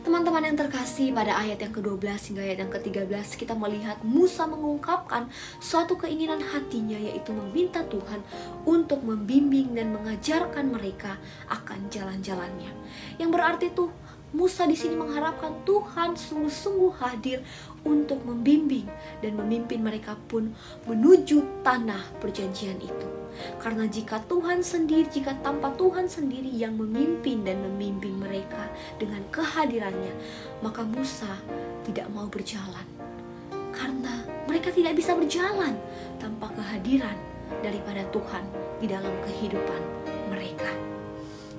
Teman-teman yang terkasih, pada ayat yang ke-12 hingga ayat yang ke-13 kita melihat Musa mengungkapkan suatu keinginan hatinya, yaitu meminta Tuhan untuk membimbing dan mengajarkan mereka akan jalan-jalannya. Yang berarti tuh Musa di sini mengharapkan Tuhan sungguh-sungguh hadir untuk membimbing dan memimpin mereka pun menuju tanah perjanjian itu. Karena jika tanpa Tuhan sendiri yang memimpin dan membimbing mereka dengan kehadirannya, maka Musa tidak mau berjalan. Karena mereka tidak bisa berjalan tanpa kehadiran daripada Tuhan di dalam kehidupan mereka.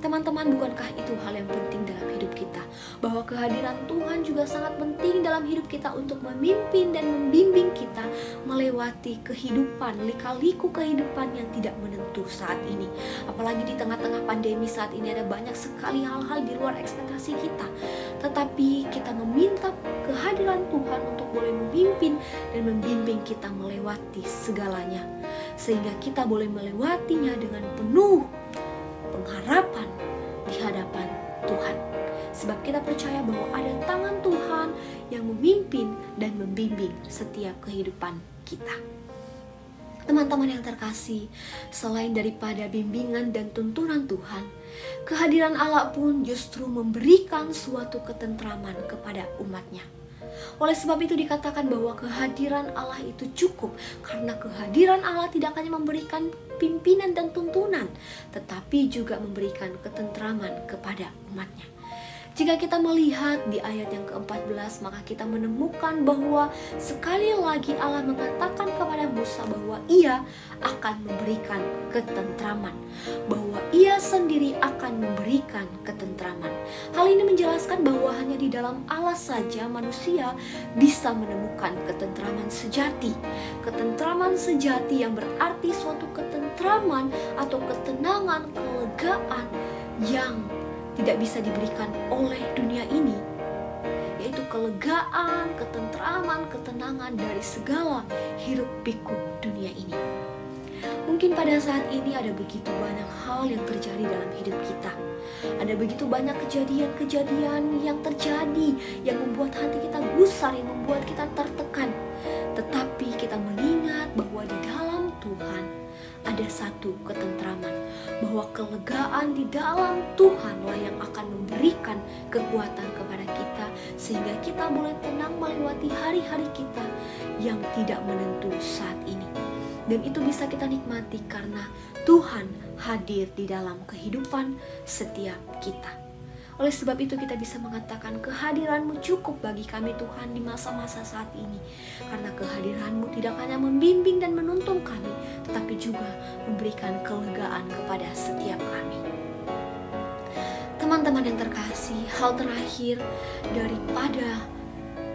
Teman-teman, bukankah itu hal yang penting dalam hidup kita? Bahwa kehadiran Tuhan juga sangat penting dalam hidup kita untuk memimpin dan membimbing kita melewati kehidupan, lika-liku kehidupan yang tidak menentu saat ini. Apalagi di tengah-tengah pandemi saat ini ada banyak sekali hal-hal di luar ekspektasi kita. Tetapi kita meminta kehadiran Tuhan untuk boleh memimpin dan membimbing kita melewati segalanya. Sehingga kita boleh melewatinya dengan penuh pengharapan di hadapan Tuhan. Sebab kita percaya bahwa ada tangan Tuhan yang memimpin dan membimbing setiap kehidupan kita. Teman-teman yang terkasih, selain daripada bimbingan dan tuntunan Tuhan, kehadiran Allah pun justru memberikan suatu ketentraman kepada umatnya. Oleh sebab itu dikatakan bahwa kehadiran Allah itu cukup, karena kehadiran Allah tidak hanya memberikan pimpinan dan tuntunan, tetapi juga memberikan ketentraman kepada umatnya. Jika kita melihat di ayat yang ke-14, maka kita menemukan bahwa sekali lagi Allah mengatakan kepada Musa bahwa Ia akan memberikan ketentraman, bahwa Ia sendiri akan memberikan ketentraman. Hal ini menjelaskan bahwa hanya di dalam Allah saja manusia bisa menemukan ketentraman sejati. Ketentraman sejati yang berarti suatu ketentraman atau ketenangan, kelegaan yang tidak bisa diberikan oleh dunia ini, yaitu kelegaan, ketentraman, ketenangan dari segala hiruk pikuk dunia ini. Mungkin pada saat ini ada begitu banyak hal yang terjadi dalam hidup kita. Ada begitu banyak kejadian-kejadian yang terjadi yang membuat hati kita gusar, yang membuat kita tertekan. Tetapi kita mengingat bahwa di dalam Tuhan ada satu ketentraman, bahwa kelegaan di dalam Tuhanlah yang akan memberikan kekuatan kepada kita, sehingga kita boleh tenang melewati hari-hari kita yang tidak menentu saat ini. Dan itu bisa kita nikmati karena Tuhan hadir di dalam kehidupan setiap kita. Oleh sebab itu kita bisa mengatakan kehadiran-Mu cukup bagi kami Tuhan di masa-masa saat ini. Karena kehadiran-Mu tidak hanya membimbing dan menuntun kami, tetapi juga memberikan kelegaan kepada setiap kami. Teman-teman yang terkasih, hal terakhir daripada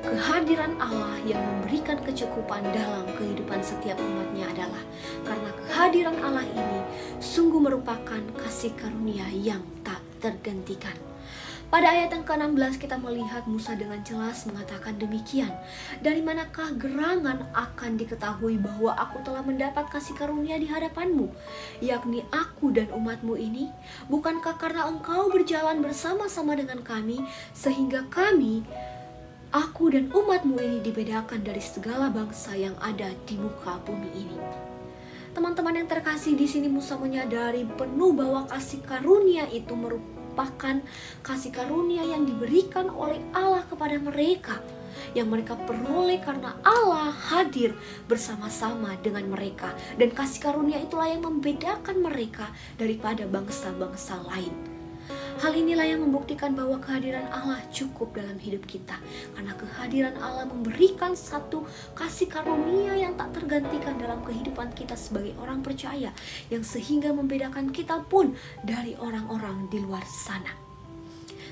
kehadiran Allah yang memberikan kecukupan dalam kehidupan setiap umatnya adalah karena kehadiran Allah ini sungguh merupakan kasih karunia yang tak tergantikan. Pada ayat yang ke-16 kita melihat Musa dengan jelas mengatakan demikian. Dari manakah gerangan akan diketahui bahwa aku telah mendapat kasih karunia di hadapanmu, yakni aku dan umatmu ini? Bukankah karena engkau berjalan bersama-sama dengan kami, sehingga aku dan umatmu ini dibedakan dari segala bangsa yang ada di muka bumi ini? Teman-teman yang terkasih, di sini Musa menyadari penuh bahwa kasih karunia itu merupakan kasih karunia yang diberikan oleh Allah kepada mereka, yang mereka peroleh karena Allah hadir bersama-sama dengan mereka, dan kasih karunia itulah yang membedakan mereka daripada bangsa-bangsa lain. Hal inilah yang membuktikan bahwa kehadiran Allah cukup dalam hidup kita, karena kehadiran Allah memberikan satu kasih karunia yang tak tergantikan dalam kehidupan kita sebagai orang percaya, yang sehingga membedakan kita pun dari orang-orang di luar sana.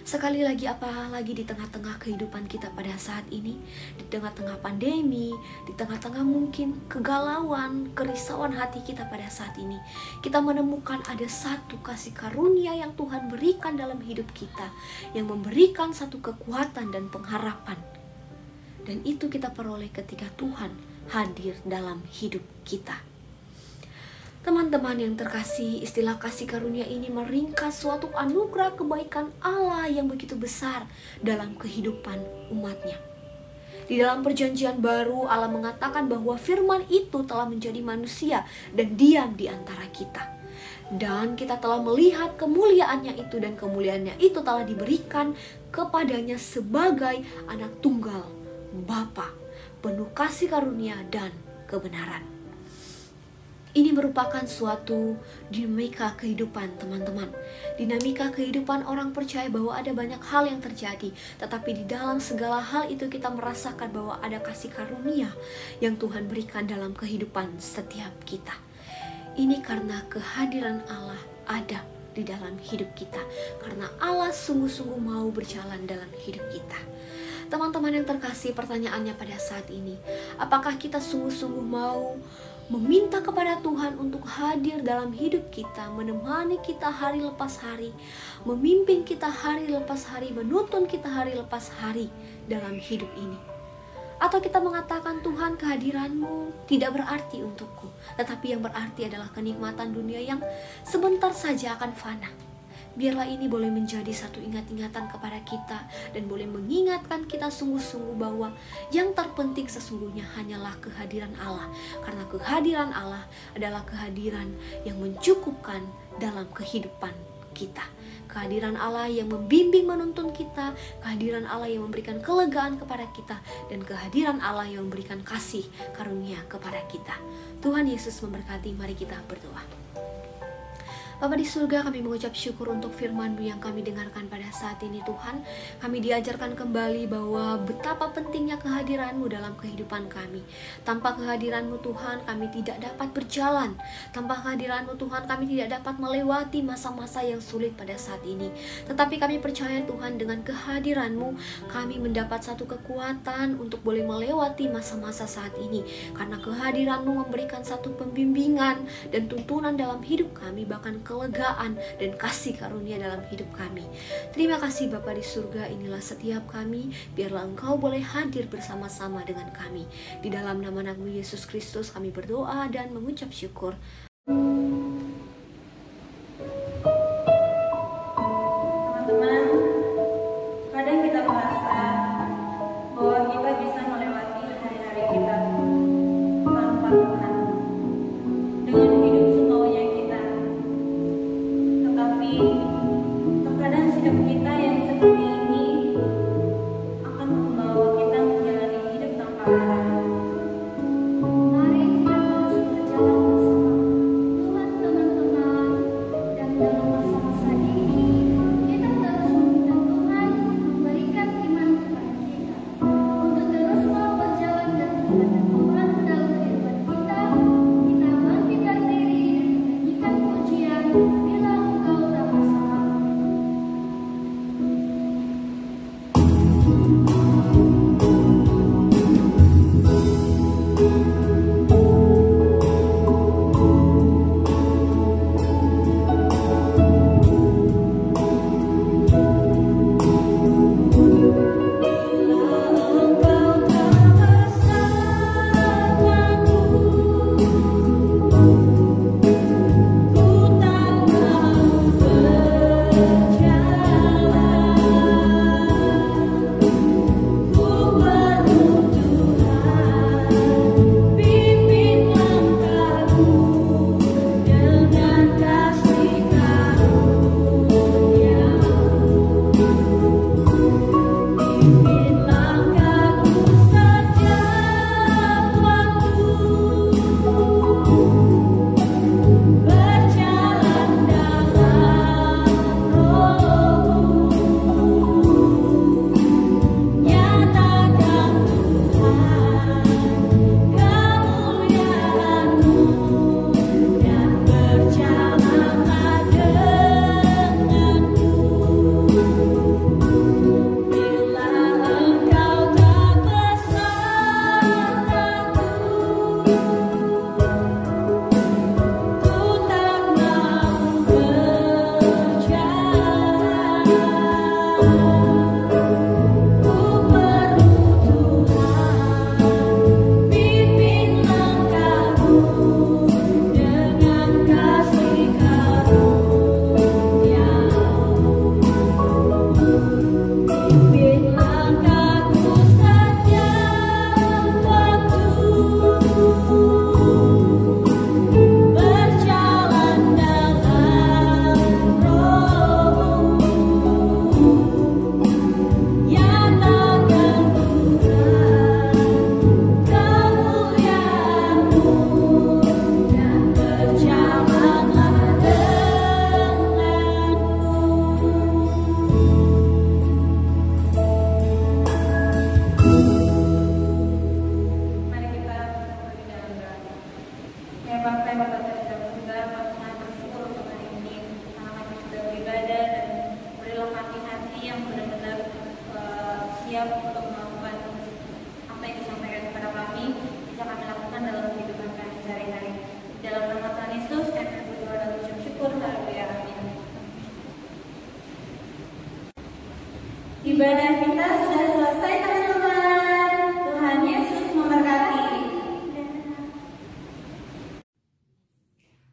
Sekali lagi, apalagi di tengah-tengah kehidupan kita pada saat ini, di tengah-tengah pandemi, di tengah-tengah mungkin kegalauan, kerisauan hati kita pada saat ini, kita menemukan ada satu kasih karunia yang Tuhan berikan dalam hidup kita, yang memberikan satu kekuatan dan pengharapan. Dan itu kita peroleh ketika Tuhan hadir dalam hidup kita. Teman-teman yang terkasih, istilah kasih karunia ini meringkas suatu anugerah kebaikan Allah yang begitu besar dalam kehidupan umatnya. Di dalam perjanjian baru, Allah mengatakan bahwa firman itu telah menjadi manusia dan diam di antara kita. Dan kita telah melihat kemuliaannya itu, dan kemuliaannya itu telah diberikan kepadanya sebagai anak tunggal Bapa, penuh kasih karunia dan kebenaran. Ini merupakan suatu dinamika kehidupan, teman-teman. Dinamika kehidupan orang percaya bahwa ada banyak hal yang terjadi, tetapi di dalam segala hal itu kita merasakan bahwa ada kasih karunia yang Tuhan berikan dalam kehidupan setiap kita. Ini karena kehadiran Allah ada di dalam hidup kita, karena Allah sungguh-sungguh mau berjalan dalam hidup kita. Teman-teman yang terkasih, pertanyaannya pada saat ini, apakah kita sungguh-sungguh mau meminta kepada Tuhan untuk hadir dalam hidup kita, menemani kita hari lepas hari, memimpin kita hari lepas hari, menuntun kita hari lepas hari dalam hidup ini? Atau kita mengatakan, Tuhan, kehadiran-Mu tidak berarti untukku, tetapi yang berarti adalah kenikmatan dunia yang sebentar saja akan fana. Biarlah ini boleh menjadi satu ingat-ingatan kepada kita, dan boleh mengingatkan kita sungguh-sungguh bahwa yang terpenting sesungguhnya hanyalah kehadiran Allah. Karena kehadiran Allah adalah kehadiran yang mencukupkan dalam kehidupan kita. Kehadiran Allah yang membimbing menuntun kita, kehadiran Allah yang memberikan kelegaan kepada kita, dan kehadiran Allah yang memberikan kasih karunia kepada kita. Tuhan Yesus memberkati. Mari kita berdoa. Bapa di surga, kami mengucap syukur untuk firman-Mu yang kami dengarkan pada saat ini, Tuhan. Kami diajarkan kembali bahwa betapa pentingnya kehadiran-Mu dalam kehidupan kami. Tanpa kehadiran-Mu, Tuhan, kami tidak dapat berjalan. Tanpa kehadiran-Mu, Tuhan, kami tidak dapat melewati masa-masa yang sulit pada saat ini. Tetapi kami percaya, Tuhan, dengan kehadiran-Mu, kami mendapat satu kekuatan untuk boleh melewati masa-masa saat ini. Karena kehadiran-Mu memberikan satu pembimbingan dan tuntunan dalam hidup kami, bahkan kelegaan dan kasih karunia dalam hidup kami. Terima kasih Bapa di surga, inilah setiap kami, biarlah Engkau boleh hadir bersama-sama dengan kami. Di dalam nama Nabi Yesus Kristus kami berdoa dan mengucap syukur. Teman-teman, kadang kita merasa bahwa kita bisa melewati hari-hari kita tanpa Tuhan, dengan hidup semaunya kita. Tetapi terkadang sikap kita yang seperti ini akan membawa kita menjalani hidup tanpa arah. Mari kita terus berjalan bersama yang benar-benar siap untuk melakukan apa yang disampaikan kepada kami, bisa kami lakukan dalam kehidupan kami sehari-hari. Dalam nama Tuhan Yesus kami berdoa dan ucap syukur. Haleluya, amin. Ibadah kita sudah selesai, teman-teman. Tuhan Yesus memberkati.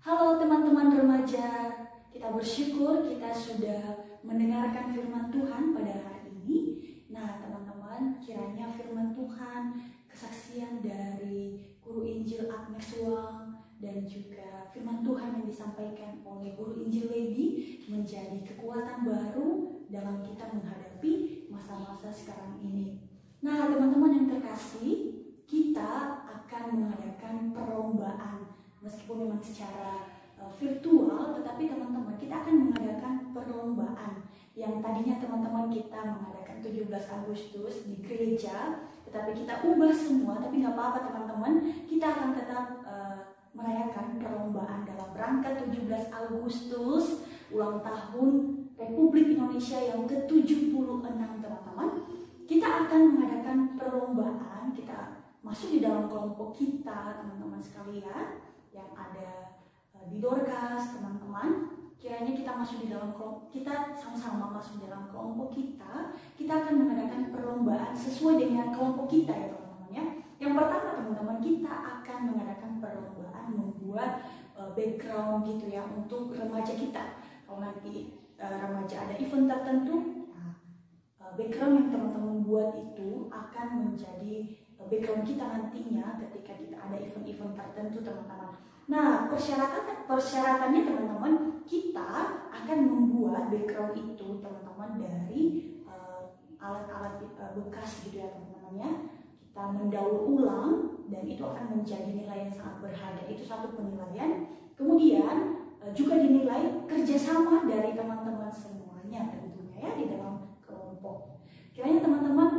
Halo teman-teman remaja, kita bersyukur kita sudah mendengarkan firman Tuhan pada hari ini. Nah teman-teman, kiranya firman Tuhan, kesaksian dari Guru Injil Agnes Wang, dan juga firman Tuhan yang disampaikan oleh Guru Injil Lady menjadi kekuatan baru dalam kita menghadapi masa-masa sekarang ini. Nah teman-teman yang terkasih, kita akan mengadakan perlombaan. Meskipun memang secara virtual, tetapi teman-teman kita akan mengadakan perlombaan yang tadinya teman-teman kita mengadakan 17 Agustus di gereja, tetapi kita ubah semua. Tapi nggak apa-apa teman-teman, kita akan tetap merayakan perlombaan dalam rangka 17 Agustus ulang tahun Republik Indonesia yang ke-76 teman-teman. Kita akan mengadakan perlombaan, kita masuk di dalam kelompok kita teman-teman sekalian yang ada di Dorcas, teman-teman. Kiranya kita masuk di dalam kelompok, kita sama-sama masuk di dalam kelompok kita. Kita akan mengadakan perlombaan sesuai dengan kelompok kita ya teman-teman ya. Yang pertama teman-teman, kita akan mengadakan perlombaan membuat background gitu ya untuk remaja kita. Kalau nanti remaja ada event tertentu, background yang teman-teman buat itu akan menjadi background kita nantinya ketika kita ada event-event tertentu teman-teman. Nah persyaratannya teman-teman, kita akan membuat background itu teman-teman dari alat-alat bekas gitu ya teman-teman ya. Kita mendaur ulang dan itu akan menjadi nilai yang sangat berharga. Itu satu penilaian. Kemudian juga dinilai kerjasama dari teman-teman semuanya tentunya ya di dalam kelompok. Kiranya teman-teman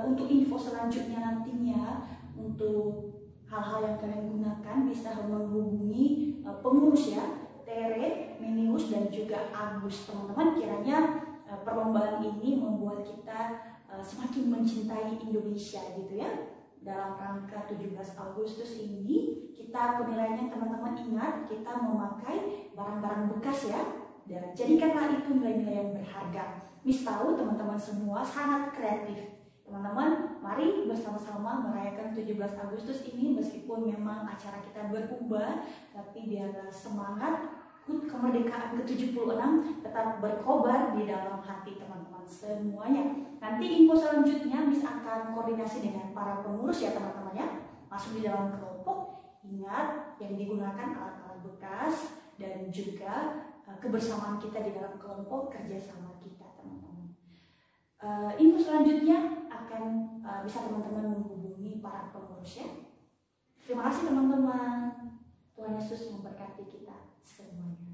untuk info selanjutnya nantinya untuk hal-hal yang kalian gunakan bisa menghubungi pengurus ya, Tere, Menius dan juga Agus teman-teman. Kiranya perlombaan ini membuat kita semakin mencintai Indonesia gitu ya. Dalam rangka 17 Agustus ini kita penilaiannya teman-teman ingat kita memakai barang-barang bekas ya, dan jadikanlah itu nilai-nilai yang berharga. Miss tahu teman-teman semua sangat kreatif. Teman-teman, mari bersama-sama merayakan 17 Agustus ini meskipun memang acara kita berubah, tapi biarlah semangat HUT kemerdekaan ke-76 tetap berkobar di dalam hati teman-teman semuanya. Nanti info selanjutnya Miss akan koordinasi dengan para pengurus ya teman-teman ya. Masuk di dalam kelompok, ingat yang digunakan alat-alat bekas dan juga kebersamaan kita di dalam kelompok, kerjasama kita teman-teman. Info selanjutnya akan bisa teman-teman menghubungi para pengurus ya. Terima kasih teman-teman. Tuhan Yesus memberkati kita semuanya.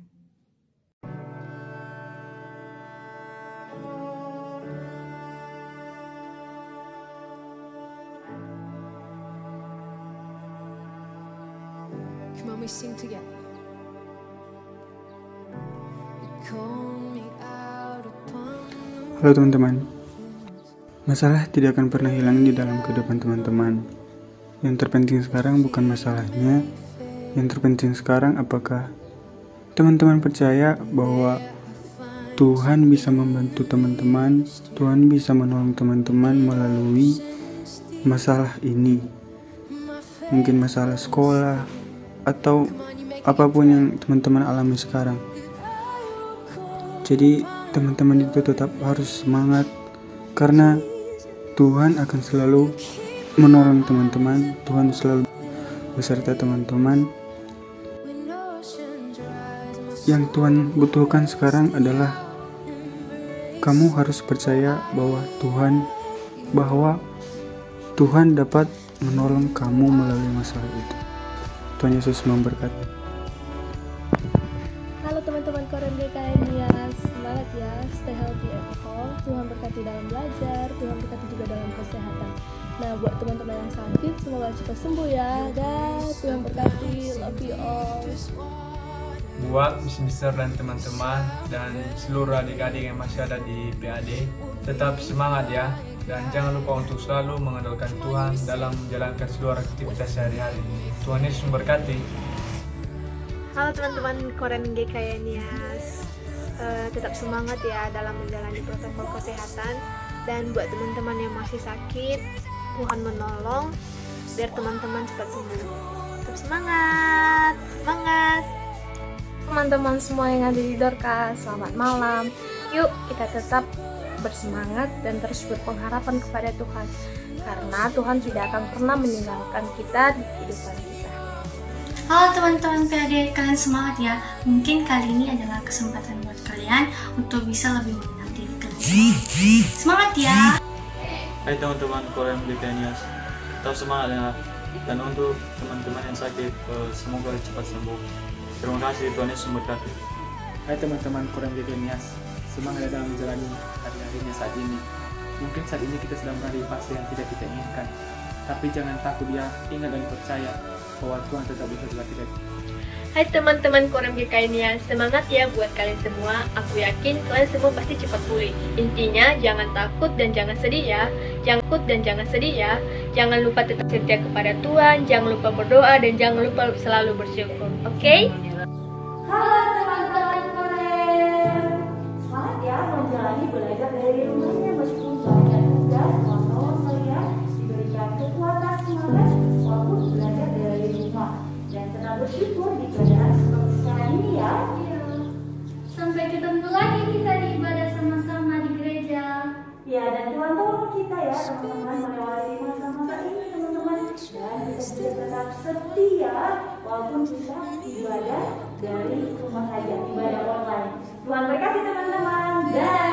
Come on, we sing together. Halo teman-teman, masalah tidak akan pernah hilang di dalam kehidupan teman-teman. Yang terpenting sekarang bukan masalahnya, yang terpenting sekarang apakah teman-teman percaya bahwa Tuhan bisa membantu teman-teman, Tuhan bisa menolong teman-teman melalui masalah ini. Mungkin masalah sekolah atau apapun yang teman-teman alami sekarang. Jadi teman-teman itu tetap harus semangat karena Tuhan akan selalu menolong teman-teman. Tuhan selalu beserta teman-teman. Yang Tuhan butuhkan sekarang adalah kamu harus percaya bahwa Tuhan dapat menolong kamu melalui masalah itu. Tuhan Yesus memberkati. Halo teman-teman Koren GKN-nya, semangat ya, stay healthy at home. Tuhan berkati dalam belajar, Tuhan berkati juga dalam kesehatan. Nah buat teman-teman yang sakit, semoga cepat sembuh ya. Dan Tuhan berkati, love you all. buat Miss Mister dan teman-teman dan seluruh adik-adik yang masih ada di PAD. Tetap semangat ya, dan jangan lupa untuk selalu mengandalkan Tuhan dalam menjalankan seluruh aktivitas sehari-hari. Tuhan Yesus memberkati. Halo teman-teman Koren GKNIAS, tetap semangat ya dalam menjalani protokol kesehatan, dan buat teman-teman yang masih sakit, Tuhan menolong biar teman-teman cepat sembuh. Tetap semangat, semangat. Teman-teman semua yang ada di Dorcas, selamat malam. Yuk kita tetap bersemangat dan terus berpengharapan kepada Tuhan, karena Tuhan tidak akan pernah meninggalkan kita di kehidupan kita. Halo teman-teman PAD, kalian semangat ya. Mungkin kali ini adalah kesempatan buat kalian untuk bisa lebih mengenal diri kalian. Semangat ya. Hai teman-teman Koren GKNIAS, tetap semangat ya. Dan untuk teman-teman yang sakit, semoga cepat sembuh. Terima kasih, Tuhan Yesus memberkati. Hai teman-teman Koren GKNIAS, semangat dalam menjalani hari-harinya saat ini. Mungkin saat ini kita sedang berada di fase yang tidak kita inginkan, tapi jangan takut ya, ingat dan percaya bahwa Tuhan tetap beserta kita. Hai teman-teman Koren GKNIAS, semangat ya buat kalian semua. Aku yakin kalian semua pasti cepat pulih. Intinya jangan takut dan jangan sedih ya. Jangan takut dan jangan sedih ya. Jangan lupa tetap setia kepada Tuhan, jangan lupa berdoa, dan jangan lupa selalu bersyukur. Oke? Halo teman-teman Koren, semangat ya menjalani belajar dari rumahnya meskipun banyak tugas. Teman-teman saya diberikan kekuatan semangat walaupun belajar dari rumah, dan tetap bersyukur di keadaan seperti sekarang ini ya. Sampai ketemu lagi kita di ibadah sama-sama di gereja. Ya, dan Tuhan tolong kita ya teman-teman melewati masa-masa ini teman-teman, dan kita juga tetap setia walaupun kita ibadah dari rumah saja, ibadah online. Tuhan berkati teman-teman. Dah.